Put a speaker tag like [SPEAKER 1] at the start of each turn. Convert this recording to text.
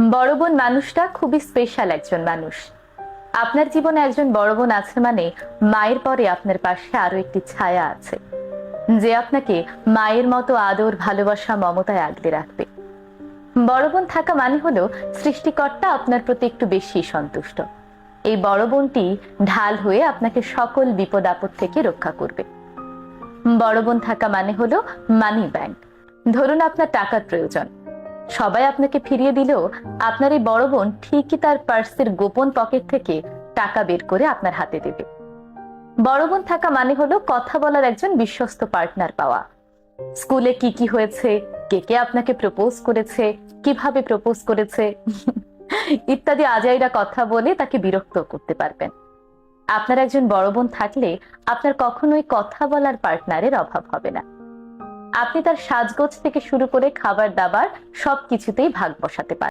[SPEAKER 1] বড় বোন মানুষটা খুবই স্পেশাল একজন মানুষ। আপনার জীবনে একজন বড় বোন আছে মানে মায়ের পরে আপনার পাশে আরো একটি ছায়া আছে, যে আপনাকে মায়ের মতো আদর, ভালোবাসা, মমতায় আগলে রাখবে। বড় বোন থাকা মানে হলো সৃষ্টিকর্তা আপনার প্রতি একটু বেশি সন্তুষ্ট। এই বড় বোনটি ঢাল হয়ে আপনাকে সকল বিপদ আপদ থেকে রক্ষা করবে। বড় বোন থাকা মানে হলো মানি ব্যাংক। ধরুন আপনার টাকার প্রয়োজন, সবাই আপনাকে ফিরিয়ে দিলেও আপনার এই বড় বোন ঠিকই তার পার্সের গোপন পকেট থেকে টাকা বের করে আপনার হাতে দেবে। বড় বোন থাকা মানে হলো কথা বলার একজন বিশ্বস্ত পার্টনার পাওয়া। স্কুলে কি কি হয়েছে, কে কে আপনাকে প্রপোজ করেছে, কিভাবে প্রপোজ করেছে ইত্যাদি আজাইরা কথা বলে তাকে বিরক্ত করতে পারবেন। আপনার একজন বড় বোন থাকলে আপনার কখনোই কথা বলার পার্টনারের অভাব হবে না। আপনি তার সাজগোজ থেকে শুরু করে খাবার দাবার সবকিছুতেই ভাগ বসাতে পারেন।